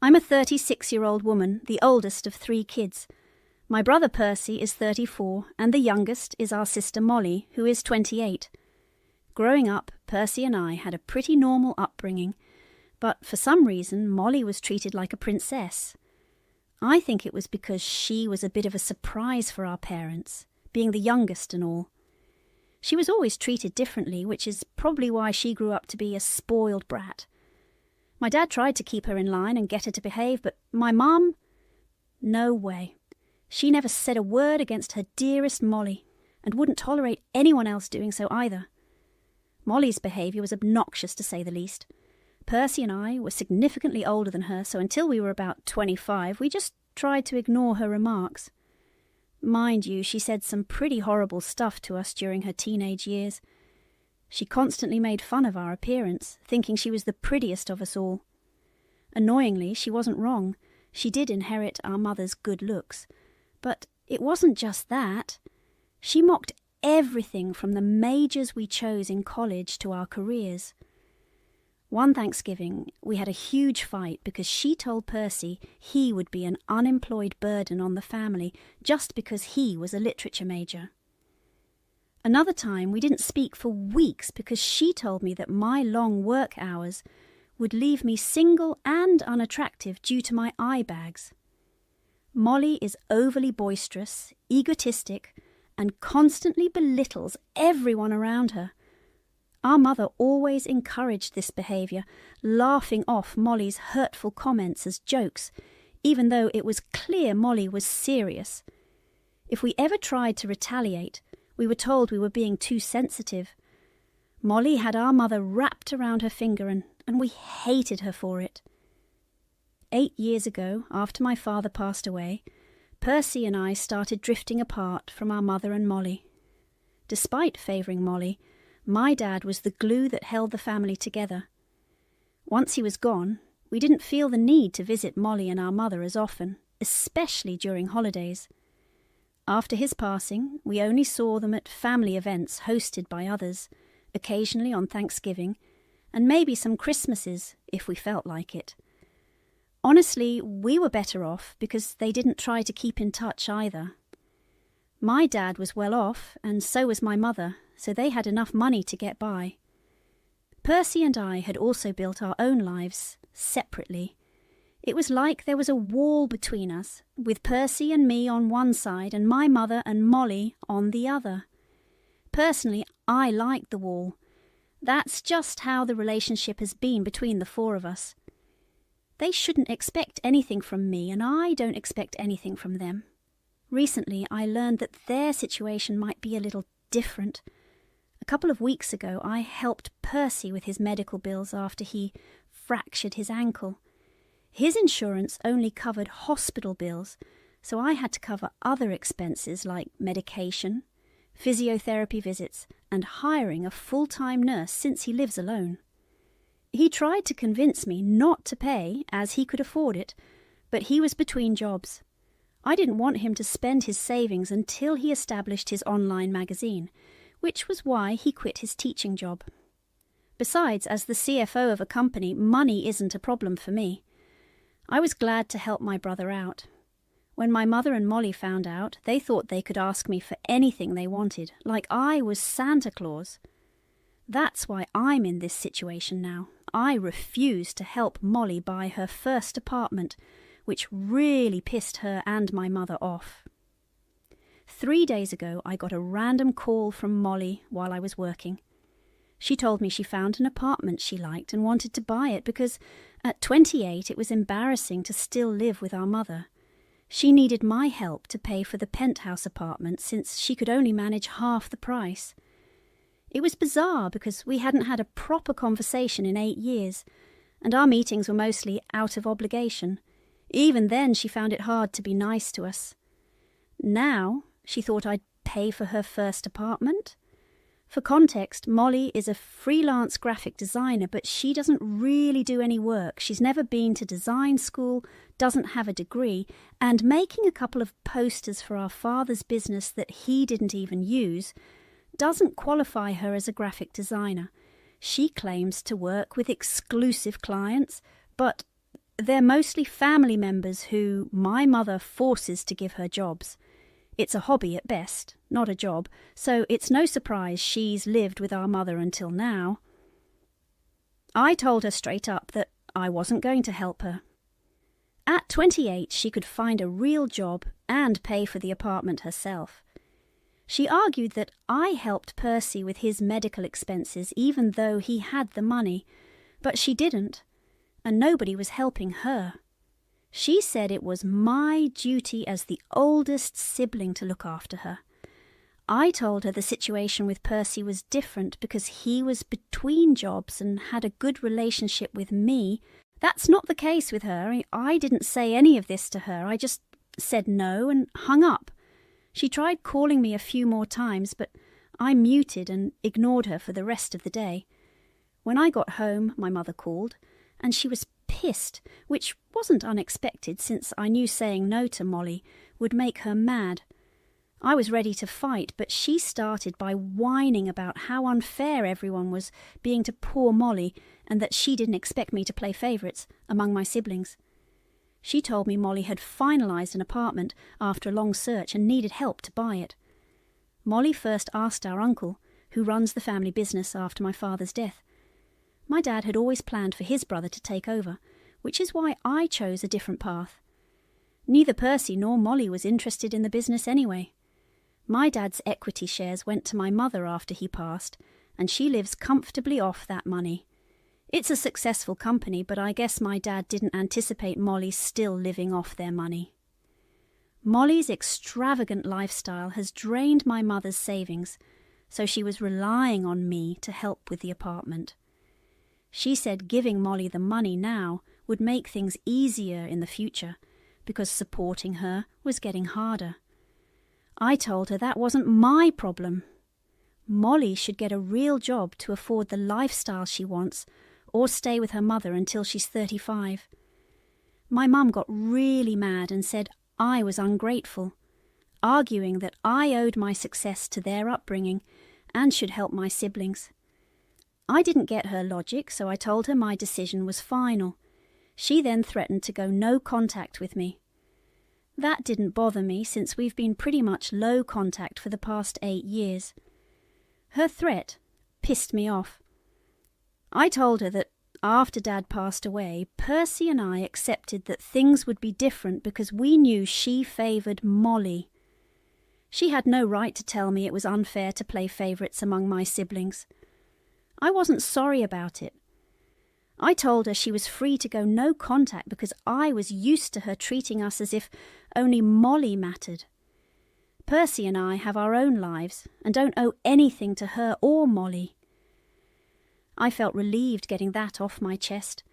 I'm a 36-year-old woman, the oldest of 3 kids. My brother Percy is 34, and the youngest is our sister Molly, who is 28. Growing up, Percy and I had a pretty normal upbringing, but for some reason Molly was treated like a princess. I think it was because she was a bit of a surprise for our parents, being the youngest and all. She was always treated differently, which is probably why she grew up to be a spoiled brat. My dad tried to keep her in line and get her to behave, but my mum? No way. She never said a word against her dearest Molly, and wouldn't tolerate anyone else doing so either. Molly's behaviour was obnoxious, to say the least. Percy and I were significantly older than her, so until we were about 25, we just tried to ignore her remarks. Mind you, she said some pretty horrible stuff to us during her teenage years. She constantly made fun of our appearance, thinking she was the prettiest of us all. Annoyingly, she wasn't wrong. She did inherit our mother's good looks. But it wasn't just that. She mocked everything from the majors we chose in college to our careers. One Thanksgiving, we had a huge fight because she told Percy he would be an unemployed burden on the family just because he was a literature major. Another time, we didn't speak for weeks because she told me that my long work hours would leave me single and unattractive due to my eye bags. Molly is overly boisterous, egotistic, and constantly belittles everyone around her. Our mother always encouraged this behaviour, laughing off Molly's hurtful comments as jokes, even though it was clear Molly was serious. If we ever tried to retaliate, we were told we were being too sensitive. Molly had our mother wrapped around her finger and we hated her for it. 8 years ago, after my father passed away, Percy and I started drifting apart from our mother and Molly. Despite favouring Molly, my dad was the glue that held the family together. Once he was gone, we didn't feel the need to visit Molly and our mother as often, especially during holidays. After his passing, we only saw them at family events hosted by others, occasionally on Thanksgiving, and maybe some Christmases if we felt like it. Honestly, we were better off because they didn't try to keep in touch either. My dad was well off, and so was my mother, so they had enough money to get by. Percy and I had also built our own lives, separately. It was like there was a wall between us, with Percy and me on one side and my mother and Molly on the other. Personally, I liked the wall. That's just how the relationship has been between the 4 of us. They shouldn't expect anything from me, and I don't expect anything from them. Recently, I learned that their situation might be a little different. A couple of weeks ago, I helped Percy with his medical bills after he fractured his ankle. His insurance only covered hospital bills, so I had to cover other expenses like medication, physiotherapy visits, and hiring a full-time nurse since he lives alone. He tried to convince me not to pay as he could afford it, but he was between jobs. I didn't want him to spend his savings until he established his online magazine, which was why he quit his teaching job. Besides, as the CFO of a company, money isn't a problem for me. I was glad to help my brother out. When my mother and Molly found out, they thought they could ask me for anything they wanted, like I was Santa Claus. That's why I'm in this situation now. I refused to help Molly buy her first apartment, which really pissed her and my mother off. 3 days ago, I got a random call from Molly while I was working. She told me she found an apartment she liked and wanted to buy it because at 28 it was embarrassing to still live with our mother. She needed my help to pay for the penthouse apartment since she could only manage half the price. It was bizarre because we hadn't had a proper conversation in 8 years, and our meetings were mostly out of obligation. Even then she found it hard to be nice to us. Now she thought I'd pay for her first apartment? For context, Molly is a freelance graphic designer, but she doesn't really do any work. She's never been to design school, doesn't have a degree, and making a couple of posters for our father's business that he didn't even use doesn't qualify her as a graphic designer. She claims to work with exclusive clients, but They're mostly family members who my mother forces to give her jobs. It's a hobby at best, not a job, so it's no surprise she's lived with our mother until now. I told her straight up that I wasn't going to help her. At 28, she could find a real job and pay for the apartment herself. She argued that I helped Percy with his medical expenses even though he had the money, but she didn't, and nobody was helping her. She said it was my duty as the oldest sibling to look after her. I told her the situation with Percy was different because he was between jobs and had a good relationship with me. That's not the case with her. I didn't say any of this to her. I just said no and hung up. She tried calling me a few more times, but I muted and ignored her for the rest of the day. When I got home, my mother called, and she was pissed, which wasn't unexpected since I knew saying no to Molly would make her mad. I was ready to fight, but she started by whining about how unfair everyone was being to poor Molly and that she didn't expect me to play favourites among my siblings. She told me Molly had finalised an apartment after a long search and needed help to buy it. Molly first asked our uncle, who runs the family business after my father's death. My dad had always planned for his brother to take over, which is why I chose a different path. Neither Percy nor Molly was interested in the business anyway. My dad's equity shares went to my mother after he passed, and she lives comfortably off that money. It's a successful company, but I guess my dad didn't anticipate Molly still living off their money. Molly's extravagant lifestyle has drained my mother's savings, so she was relying on me to help with the apartment. She said giving Molly the money now would make things easier in the future, because supporting her was getting harder. I told her that wasn't my problem. Molly should get a real job to afford the lifestyle she wants, or stay with her mother until she's 35. My mum got really mad and said I was ungrateful, arguing that I owed my success to their upbringing and should help my siblings. I didn't get her logic, so I told her my decision was final. She then threatened to go no contact with me. That didn't bother me since we've been pretty much low contact for the past 8 years. Her threat pissed me off. I told her that after Dad passed away, Percy and I accepted that things would be different because we knew she favoured Molly. She had no right to tell me it was unfair to play favourites among my siblings. I wasn't sorry about it. I told her she was free to go no contact because I was used to her treating us as if only Molly mattered. Percy and I have our own lives and don't owe anything to her or Molly. I felt relieved getting that off my chest.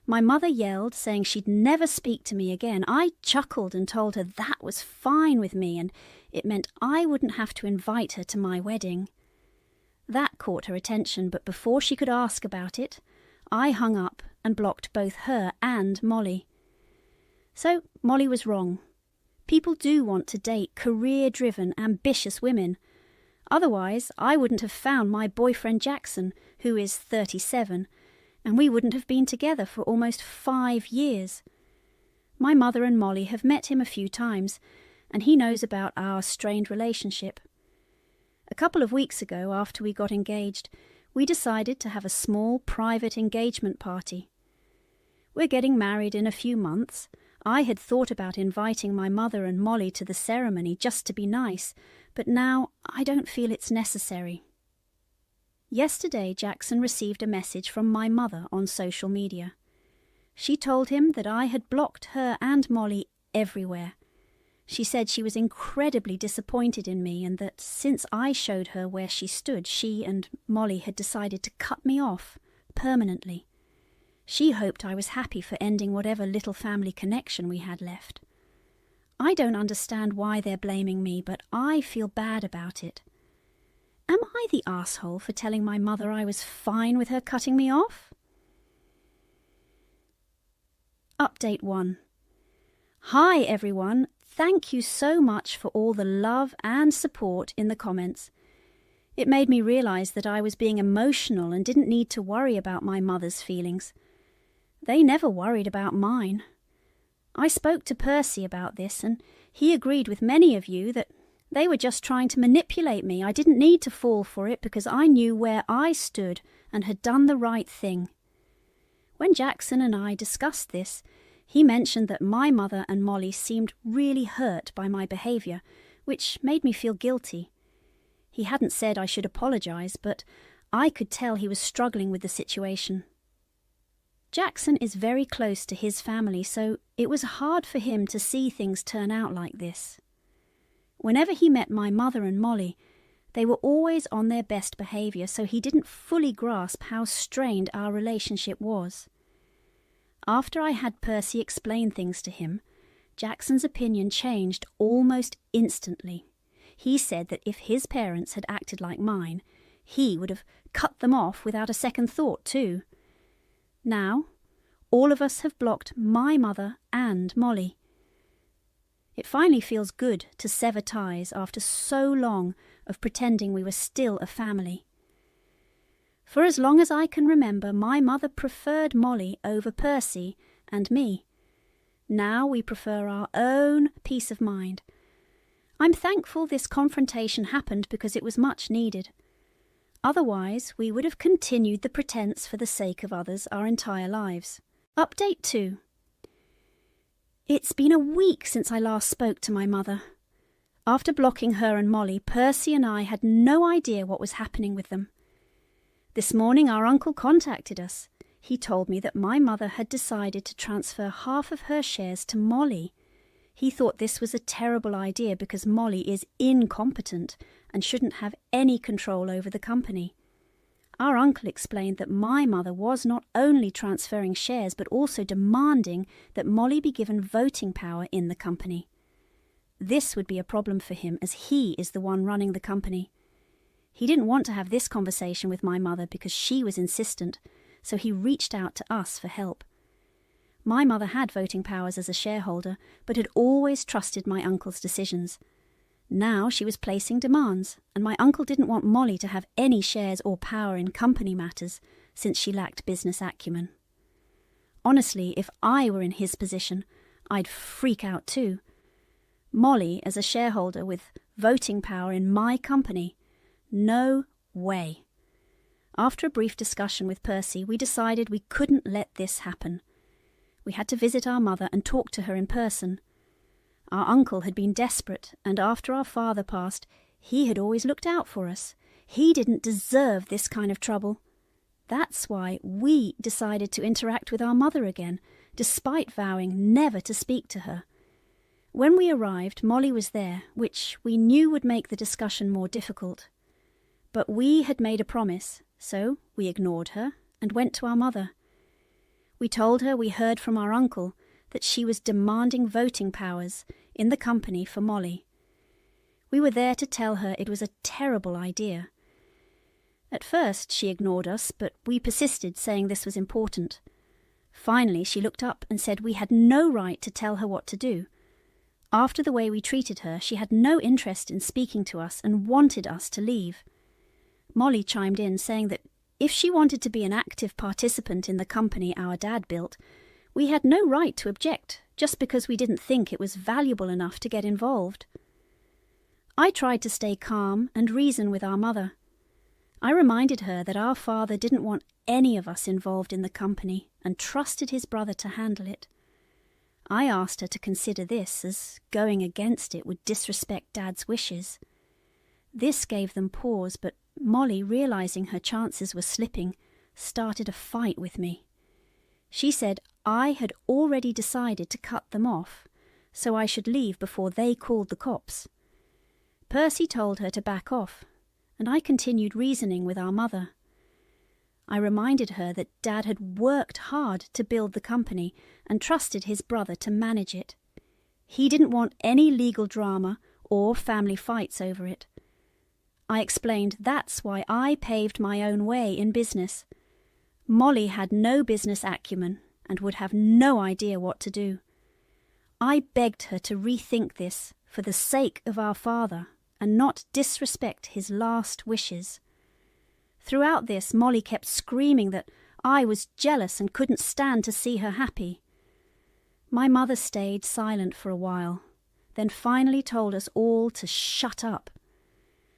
My mother yelled, saying she'd never speak to me again. I chuckled and told her that was fine with me and it meant I wouldn't have to invite her to my wedding. That caught her attention, but before she could ask about it, I hung up and blocked both her and Molly. So Molly was wrong. People do want to date career-driven, ambitious women. Otherwise, I wouldn't have found my boyfriend Jackson, who is 37, and we wouldn't have been together for almost 5 years. My mother and Molly have met him a few times, and he knows about our strained relationship. A couple of weeks ago, after we got engaged, we decided to have a small, private engagement party. We're getting married in a few months. I had thought about inviting my mother and Molly to the ceremony just to be nice, but now I don't feel it's necessary. Yesterday, Jackson received a message from my mother on social media. She told him that I had blocked her and Molly everywhere. She said she was incredibly disappointed in me and that since I showed her where she stood, she and Molly had decided to cut me off permanently. She hoped I was happy for ending whatever little family connection we had left. I don't understand why they're blaming me, but I feel bad about it. Am I the asshole for telling my mother I was fine with her cutting me off? Update 1. Hi everyone. Thank you so much for all the love and support in the comments. It made me realise that I was being emotional and didn't need to worry about my mother's feelings. They never worried about mine. I spoke to Percy about this, and he agreed with many of you that they were just trying to manipulate me. I didn't need to fall for it because I knew where I stood and had done the right thing. When Jackson and I discussed this, he mentioned that my mother and Molly seemed really hurt by my behaviour, which made me feel guilty. He hadn't said I should apologise, but I could tell he was struggling with the situation. Jackson is very close to his family, so it was hard for him to see things turn out like this. Whenever he met my mother and Molly, they were always on their best behaviour, so he didn't fully grasp how strained our relationship was. After I had Percy explain things to him, Jackson's opinion changed almost instantly. He said that if his parents had acted like mine, he would have cut them off without a second thought too. Now, all of us have blocked my mother and Molly. It finally feels good to sever ties after so long of pretending we were still a family. For as long as I can remember, my mother preferred Molly over Percy and me. Now we prefer our own peace of mind. I'm thankful this confrontation happened because it was much needed. Otherwise, we would have continued the pretense for the sake of others our entire lives. Update 2. It's been a week since I last spoke to my mother. After blocking her and Molly, Percy and I had no idea what was happening with them. This morning our uncle contacted us. He told me that my mother had decided to transfer half of her shares to Molly. He thought this was a terrible idea because Molly is incompetent and shouldn't have any control over the company. Our uncle explained that my mother was not only transferring shares but also demanding that Molly be given voting power in the company. This would be a problem for him as he is the one running the company. He didn't want to have this conversation with my mother because she was insistent, so he reached out to us for help. My mother had voting powers as a shareholder, but had always trusted my uncle's decisions. Now she was placing demands, and my uncle didn't want Molly to have any shares or power in company matters, since she lacked business acumen. Honestly, if I were in his position, I'd freak out too. Molly as a shareholder with voting power in my company? No way. After a brief discussion with Percy, we decided we couldn't let this happen. We had to visit our mother and talk to her in person. Our uncle had been desperate, and after our father passed, he had always looked out for us. He didn't deserve this kind of trouble. That's why we decided to interact with our mother again, despite vowing never to speak to her. When we arrived, Molly was there, which we knew would make the discussion more difficult. But we had made a promise, so we ignored her and went to our mother. We told her we heard from our uncle that she was demanding voting powers in the company for Molly. We were there to tell her it was a terrible idea. At first she ignored us, but we persisted, saying this was important. Finally she looked up and said we had no right to tell her what to do. After the way we treated her, she had no interest in speaking to us and wanted us to leave. Molly chimed in, saying that if she wanted to be an active participant in the company our dad built, we had no right to object, just because we didn't think it was valuable enough to get involved. I tried to stay calm and reason with our mother. I reminded her that our father didn't want any of us involved in the company and trusted his brother to handle it. I asked her to consider this, as going against it would disrespect Dad's wishes. This gave them pause, but Molly, realizing her chances were slipping, started a fight with me. She said I had already decided to cut them off, so I should leave before they called the cops. Percy told her to back off, and I continued reasoning with our mother. I reminded her that Dad had worked hard to build the company and trusted his brother to manage it. He didn't want any legal drama or family fights over it. I explained that's why I paved my own way in business. Molly had no business acumen and would have no idea what to do. I begged her to rethink this for the sake of our father and not disrespect his last wishes. Throughout this, Molly kept screaming that I was jealous and couldn't stand to see her happy. My mother stayed silent for a while, then finally told us all to shut up.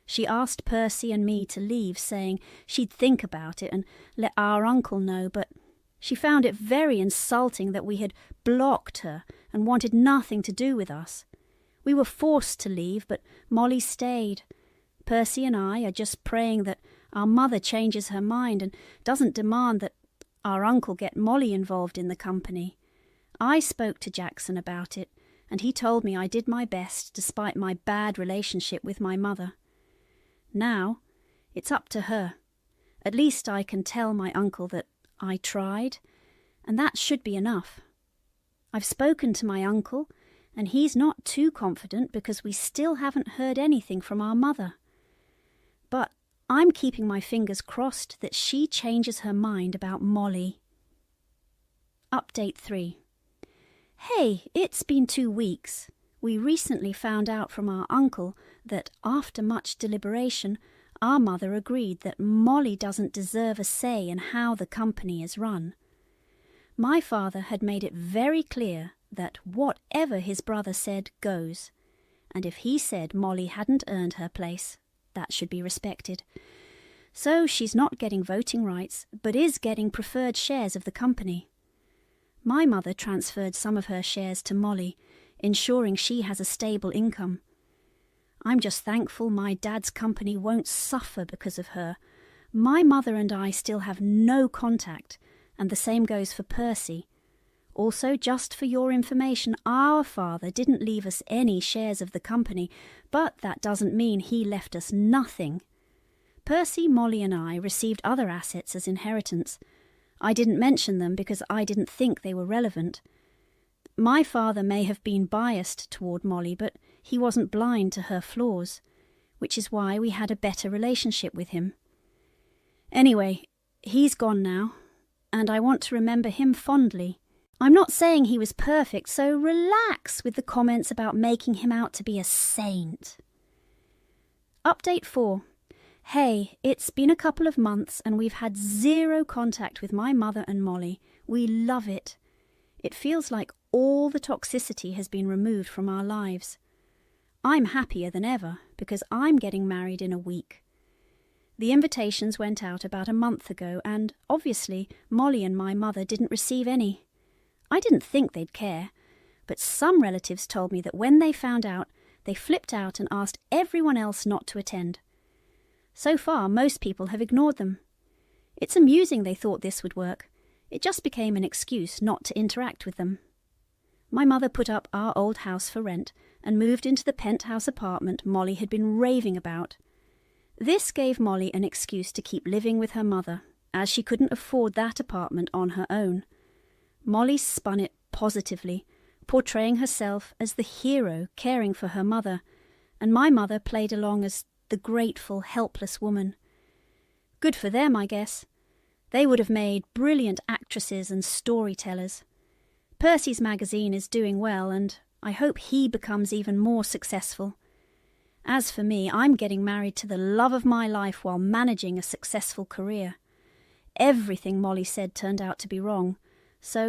She asked Percy and me to leave, saying she'd think about it and let our uncle know, but she found it very insulting that we had blocked her and wanted nothing to do with us. We were forced to leave, but Molly stayed. Percy and I are just praying that our mother changes her mind and doesn't demand that our uncle get Molly involved in the company. I spoke to Jackson about it, and he told me I did my best despite my bad relationship with my mother. Now, it's up to her. At least I can tell my uncle that I tried, and that should be enough. I've spoken to my uncle, and he's not too confident because we still haven't heard anything from our mother. But I'm keeping my fingers crossed that she changes her mind about Molly. Update 3. Hey, it's been 2 weeks. We recently found out from our uncle that, after much deliberation, our mother agreed that Molly doesn't deserve a say in how the company is run. My father had made it very clear that whatever his brother said goes, and if he said Molly hadn't earned her place, that should be respected. So she's not getting voting rights, but is getting preferred shares of the company. My mother transferred some of her shares to Molly, ensuring she has a stable income. I'm just thankful my dad's company won't suffer because of her. My mother and I still have no contact, and the same goes for Percy. Also, just for your information, our father didn't leave us any shares of the company, but that doesn't mean he left us nothing. Percy, Molly and I received other assets as inheritance. I didn't mention them because I didn't think they were relevant. My father may have been biased toward Molly, but he wasn't blind to her flaws, which is why we had a better relationship with him. Anyway, he's gone now, and I want to remember him fondly. I'm not saying he was perfect, so relax with the comments about making him out to be a saint. Update 4. Hey, it's been a couple of months and we've had 0 contact with my mother and Molly. We love it. It feels like all the toxicity has been removed from our lives. I'm happier than ever because I'm getting married in a week. The invitations went out about a month ago and, obviously, Molly and my mother didn't receive any. I didn't think they'd care, but some relatives told me that when they found out, they flipped out and asked everyone else not to attend. So far, most people have ignored them. It's amusing they thought this would work. It just became an excuse not to interact with them. My mother put up our old house for rent and moved into the penthouse apartment Molly had been raving about. This gave Molly an excuse to keep living with her mother, as she couldn't afford that apartment on her own. Molly spun it positively, portraying herself as the hero caring for her mother, and my mother played along as the grateful, helpless woman. Good for them, I guess. They would have made brilliant actresses and storytellers. Percy's magazine is doing well, and I hope he becomes even more successful. As for me, I'm getting married to the love of my life while managing a successful career. Everything Molly said turned out to be wrong, so